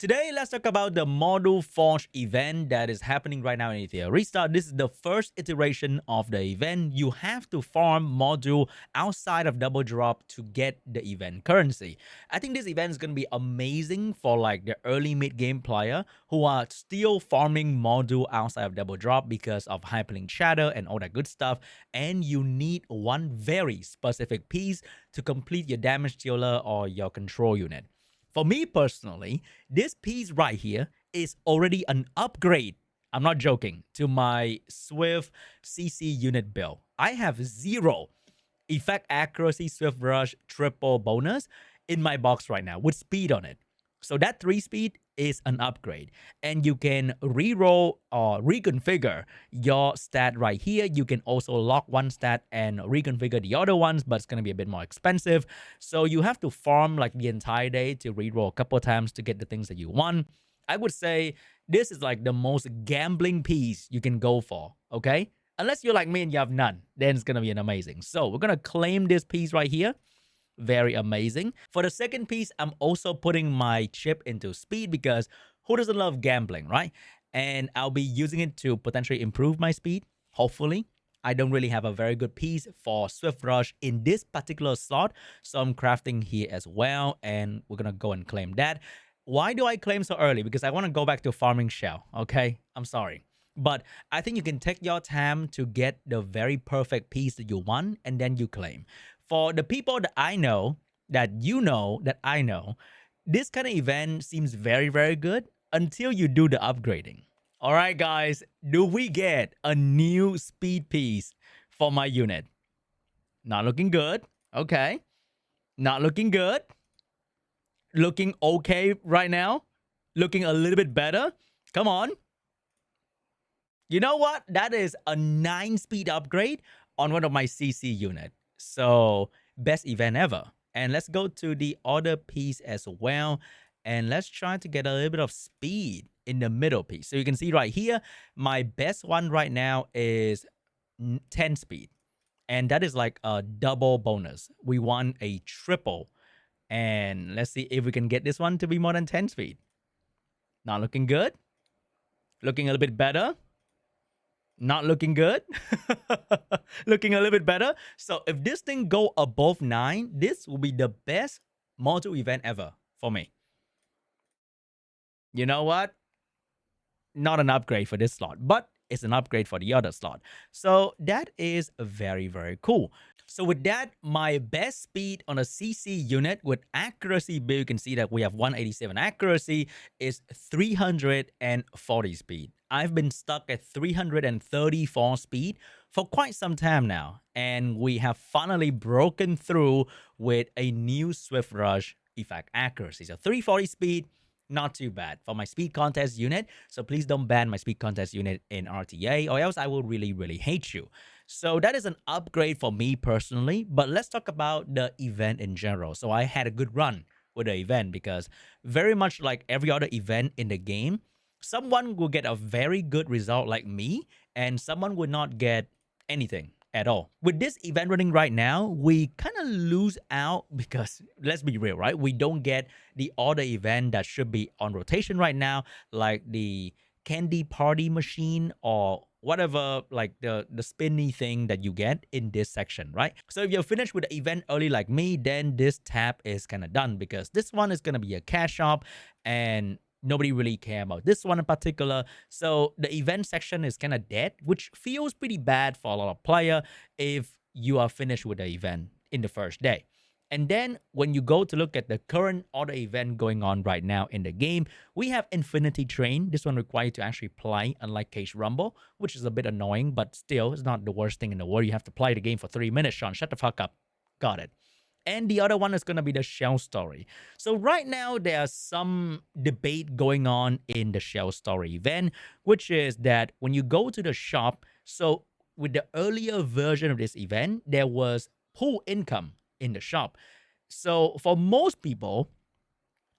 Today, let's talk about the Module Forge event that is happening right now in Etheria Restart. This is the first iteration of the event. You have to farm module outside of double drop to get the event currency. I think this event is going to be amazing for like the early mid-game player who are still farming module outside of double drop because of hyperlink shadow and all that good stuff. And you need one very specific piece to complete your damage dealer or your control unit. For me personally, this piece right here is already an upgrade. I'm not joking, to my Swift CC unit build. I have 0 effect accuracy Swift Rush triple bonus in my box right now with speed on it. So that 3 speed is an upgrade, and you can reroll or reconfigure your stat right here. You can also lock one stat and reconfigure the other ones, but it's going to be a bit more expensive. So you have to farm like the entire day to reroll a couple of times to get the things that you want. I would say this is like the most gambling piece you can go for, okay? Unless you're like me and you have none, then it's going to be an amazing. So we're going to claim this piece right here. Very amazing. For the second piece, I'm also putting my chip into speed because who doesn't love gambling, right? And I'll be using it to potentially improve my speed, hopefully. I don't really have a very good piece for Swift Rush in this particular slot, so I'm crafting here as well, and we're gonna go and claim that. Why do I claim so early? Because I want to go back to farming shell, okay? I'm sorry. But I think you can take your time to get the very perfect piece that you want, and then you claim. For the people that I know, that you know, that I know, this kind of event seems very, very good until you do the upgrading. All right, guys, do we get a new speed piece for my unit? Not looking good. Okay. Not looking good. Looking okay right now. Looking a little bit better. Come on. You know what? That is a 9 speed upgrade on one of my CC unit. So best event ever. And let's go to the other piece as well. And let's try to get a little bit of speed in the middle piece. So you can see right here, my best one right now is 10 speed. And that is like a double bonus. We want a triple. And let's see if we can get this one to be more than 10 speed. Not looking good. Looking a little bit better. Not looking good. Looking a little bit better. So if this thing go above 9, this will be the best module event ever for me. You know what? Not an upgrade for this slot, but it's an upgrade for the other slot. So that is very, very cool. So with that, my best speed on a CC unit with accuracy build, you can see that we have 187 accuracy, is 340 speed. I've been stuck at 334 speed for quite some time now, and we have finally broken through with a new Swift Rush effect accuracy. So 340 speed, not too bad for my speed contest unit. So please don't ban my speed contest unit in RTA, or else I will really, really hate you. So that is an upgrade for me personally. But let's talk about the event in general. So I had a good run with the event because very much like every other event in the game, someone will get a very good result like me, and someone will not get anything at all. With this event running right now, we kind of lose out because let's be real, right? We don't get the other event that should be on rotation right now, like the candy party machine or whatever, like the spinny thing that you get in this section, right? So if you're finished with the event early like me, then this tab is kind of done because this one is going to be a cash shop and nobody really care about this one in particular. So the event section is kind of dead, which feels pretty bad for a lot of player if you are finished with the event in the first day. And then when you go to look at the current other event going on right now in the game, we have Infinity Train. This one requires you to actually play, unlike Cage Rumble, which is a bit annoying, but still, it's not the worst thing in the world. You have to play the game for 3 minutes, Sean. Shut the fuck up. Got it. And the other one is going to be the Shell Story. So right now, there's some debate going on in the Shell Story event, which is that when you go to the shop, so with the earlier version of this event, there was pool income in the shop. So for most people,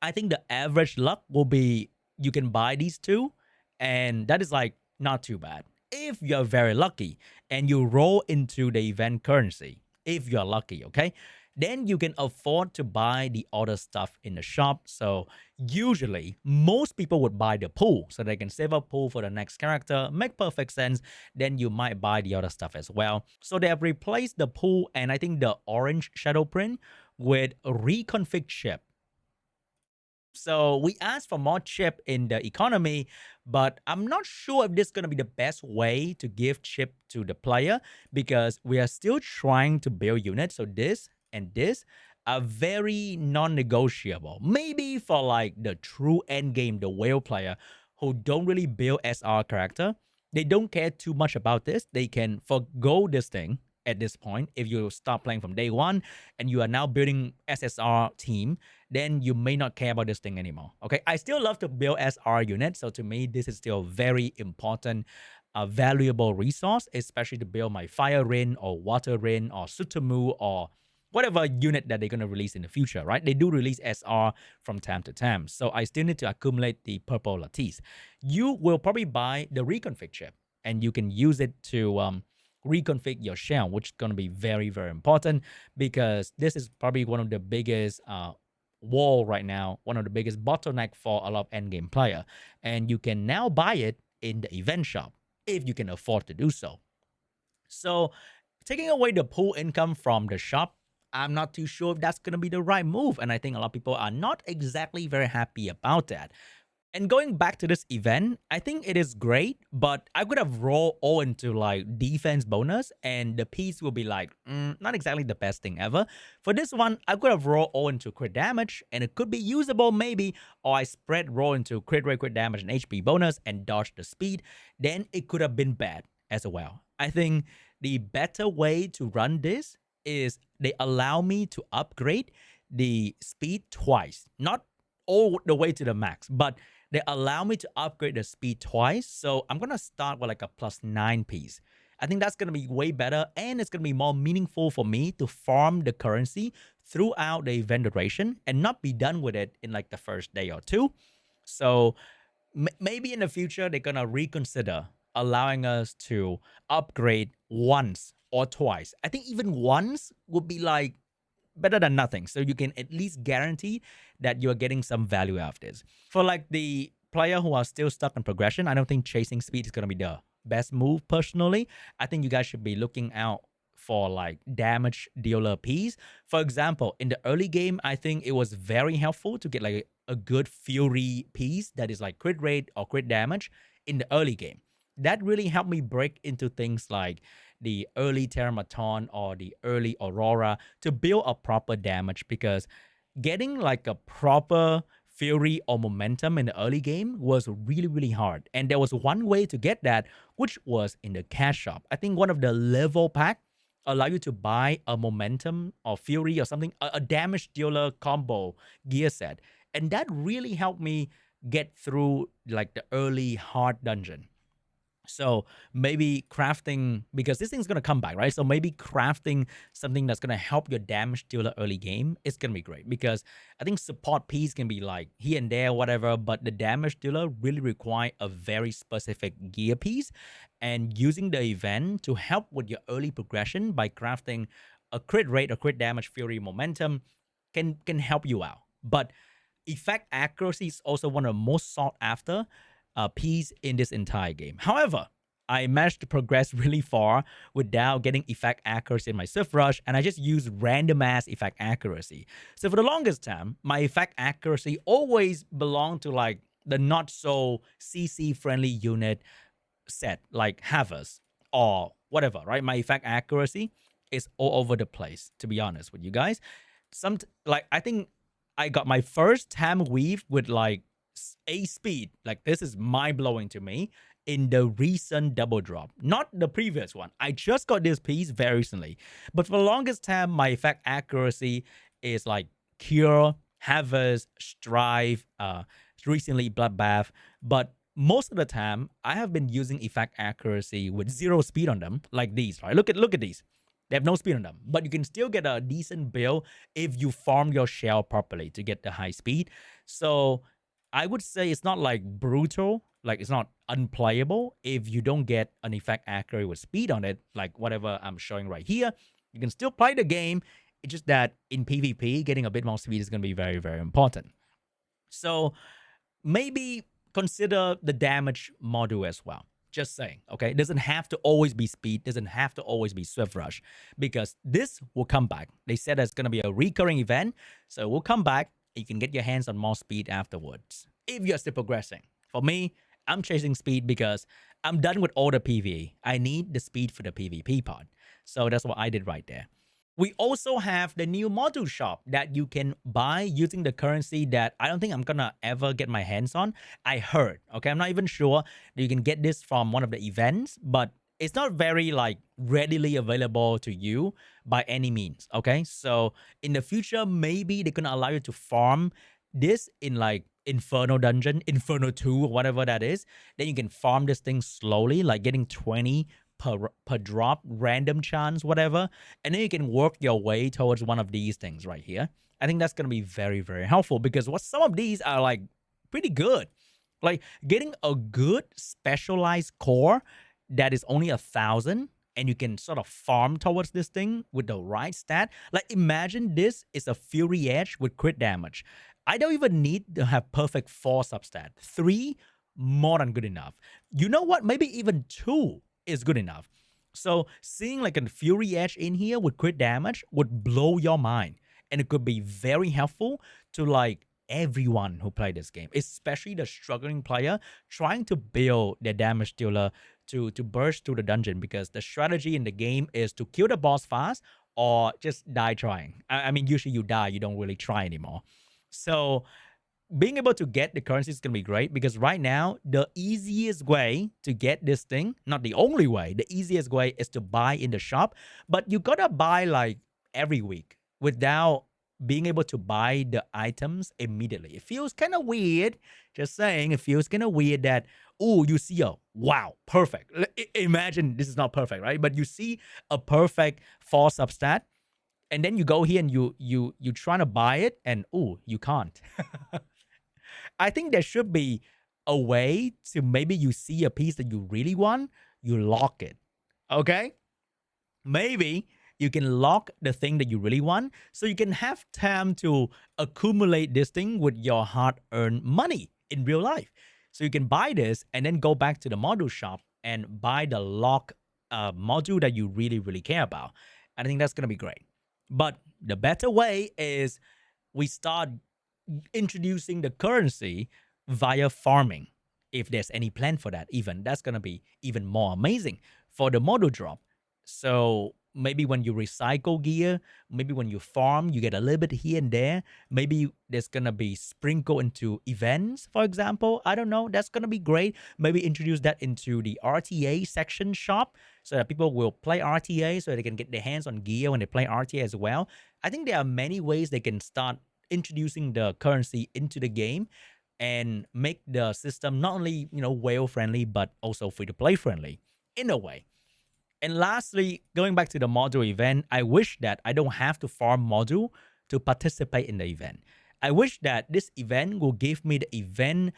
I think the average luck will be you can buy these two, and that is like not too bad. If you're very lucky and you roll into the event currency, if you're lucky, okay? then you can afford to buy the other stuff in the shop. So usually most people would buy the pool so they can save up pool for the next character. Make perfect sense. Then you might buy the other stuff as well. So they have replaced the pool and I think the orange shadow print with a reconfig chip. So we asked for more chip in the economy, but I'm not sure if this is going to be the best way to give chip to the player because we are still trying to build units. So this and this are very non-negotiable. Maybe for like the true end game, the whale player who don't really build SR character, they don't care too much about this. They can forgo this thing at this point if you start playing from day one and you are now building SSR team, then you may not care about this thing anymore. Okay, I still love to build SR units, so to me this is still very important, a valuable resource, especially to build my fire rin or water rin or sutamu or whatever unit that they're going to release in the future, right? They do release SR from time to time, so I still need to accumulate the purple lattice. You will probably buy the reconfig chip and you can use it to reconfig your shell, which is going to be very, very important because this is probably one of the biggest wall right now, one of the biggest bottleneck for a lot of endgame player. And you can now buy it in the event shop if you can afford to do so. So taking away the pool income from the shop, I'm not too sure if that's going to be the right move. And I think a lot of people are not exactly very happy about that. And going back to this event, I think it is great, but I could have rolled all into like defense bonus, and the piece will be like, not exactly the best thing ever. For this one, I could have rolled all into crit damage, and it could be usable maybe, or I spread roll into crit rate, crit damage, and HP bonus, and dodge the speed. Then it could have been bad as well. I think the better way to run this is they allow me to upgrade the speed twice, not all the way to the max, but they allow me to upgrade the speed twice. So I'm going to start with like a +9 piece. I think that's going to be way better and it's going to be more meaningful for me to farm the currency throughout the event duration and not be done with it in like the first day or two. So maybe in the future, they're going to reconsider allowing us to upgrade once or twice. I think even once would be like better than nothing. So you can at least guarantee that you're getting some value out of this. For like the player who are still stuck in progression, I don't think chasing speed is going to be the best move personally. I think you guys should be looking out for like damage dealer piece. For example, in the early game, I think it was very helpful to get like a good fury piece that is like crit rate or crit damage in the early game. That really helped me break into things like the early Terramaton or the early Aurora to build a proper damage, because getting like a proper fury or momentum in the early game was really, really hard. And there was one way to get that, which was in the cash shop. I think one of the level pack allow you to buy a momentum or fury or something, a damage dealer combo gear set. And that really helped me get through like the early hard dungeon. So maybe crafting, because this thing's gonna come back, right? So maybe crafting something that's gonna help your damage dealer early game is gonna be great, because I think support piece can be like here and there, whatever, but the damage dealer really require a very specific gear piece, and using the event to help with your early progression by crafting a crit rate or crit damage fury momentum can help you out. But effect accuracy is also one of the most sought after piece in this entire game. However, I managed to progress really far without getting effect accuracy in my Swift Rush, and I just used random ass effect accuracy. So for the longest time, my effect accuracy always belonged to like the not so CC friendly unit set, like Havas or whatever, right? My effect accuracy is all over the place, to be honest with you guys. Like I think I got my first Tam weave with like a speed. Like this is mind blowing to me in the recent double drop, not the previous one. I just got this piece very recently, but for the longest time, my effect accuracy is like Cure, Havers, Strive, recently Bloodbath. But most of the time, I have been using effect accuracy with zero speed on them, like these. Right? Look at these. They have no speed on them, but you can still get a decent build if you farm your shell properly to get the high speed. So I would say it's not like brutal, like it's not unplayable if you don't get an effect accurate with speed on it, like whatever I'm showing right here. You can still play the game It's just that in PvP, getting a bit more speed is going to be very, very important. So maybe consider the damage module as well. Just saying, okay? It doesn't have to always be speed, doesn't have to always be swift rush, because this will come back. They said it's going to be a recurring event, so it will come back. You can get your hands on more speed afterwards if you're still progressing. For me, I'm chasing speed because I'm done with all the PvE. I need the speed for the PvP part. So that's what I did right there. We also have the new module shop that you can buy using the currency that I don't think I'm gonna ever get my hands on. I heard, okay, I'm not even sure that you can get this from one of the events, but it's not very like readily available to you by any means. Okay, so in the future, maybe they're gonna allow you to farm this in like Inferno dungeon, Inferno 2, or whatever that is. Then you can farm this thing slowly, like getting 20 per drop, random chance, whatever, and then you can work your way towards one of these things right here. I think that's gonna be very, very helpful because what some of these are like pretty good. Like getting a good specialized core that is only 1,000 and you can sort of farm towards this thing with the right stat. Like imagine this is a Fury Edge with crit damage. I don't even need to have perfect 4 substat. 3, more than good enough. You know what? Maybe even 2 is good enough. So seeing like a Fury Edge in here with crit damage would blow your mind. And it could be very helpful to like everyone who play this game, especially the struggling player trying to build their damage dealer to burst through the dungeon, because the strategy in the game is to kill the boss fast or just die trying. I mean, usually you die, you don't really try anymore. So being able to get the currency is going to be great because right now, the easiest way to get this thing, not the only way, the easiest way is to buy in the shop, but you got to buy like every week without being able to buy the items immediately. It feels kind of weird. Just saying, it feels kind of weird that, oh, you see a wow, perfect. Imagine this is not perfect, right? But you see a perfect 4 substat, and then you go here and you trying to buy it, and oh, you can't. I think there should be a way to maybe you see a piece that you really want, you lock it. Okay? Maybe you can lock the thing that you really want so you can have time to accumulate this thing with your hard earned money in real life. So you can buy this and then go back to the module shop and buy the lock module that you really, really care about. And I think that's going to be great. But the better way is we start introducing the currency via farming. If there's any plan for that, even that's gonna be even more amazing for the model drop. So maybe when you recycle gear, maybe when you farm, you get a little bit here and there. Maybe there's gonna be sprinkle into events, for example. I don't know. That's gonna be great. Maybe introduce that into the RTA section shop so that people will play RTA so they can get their hands on gear when they play RTA as well. I think there are many ways they can start introducing the currency into the game and make the system not only whale friendly but also free to play friendly in a way. And lastly, going back to the module event, I wish that I don't have to farm module to participate in the event. I wish that this event will give me the event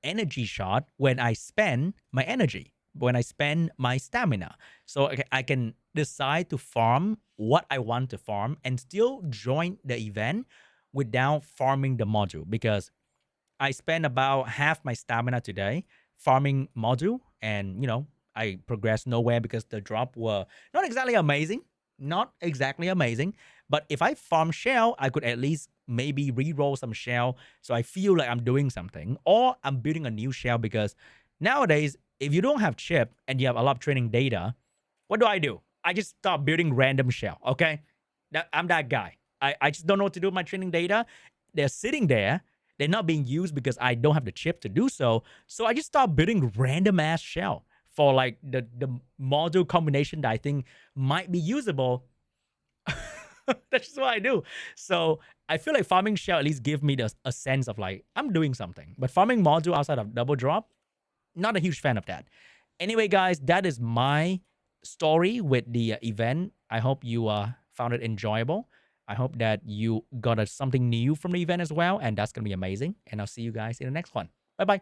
energy shot when I spend my energy, when I spend my stamina. So I can decide to farm what I want to farm and still join the event without farming the module, because I spent about half my stamina today farming module, and I progressed nowhere because the drop were not exactly amazing. Not exactly amazing. But if I farm shell, I could at least maybe re-roll some shell so I feel like I'm doing something. Or I'm building a new shell, because nowadays, if you don't have chip and you have a lot of training data, what do? I just start building random shell, okay? I'm that guy. I just don't know what to do with my training data. They're sitting there. They're not being used because I don't have the chip to do so. So I just start building random ass shell for like the module combination that I think might be usable. That's just what I do. So I feel like farming shell at least give me a sense of like I'm doing something. But farming module outside of double drop, not a huge fan of that. Anyway, guys, that is my story with the event. I hope you found it enjoyable. I hope that you got something new from the event as well. And that's going to be amazing. And I'll see you guys in the next one. Bye bye.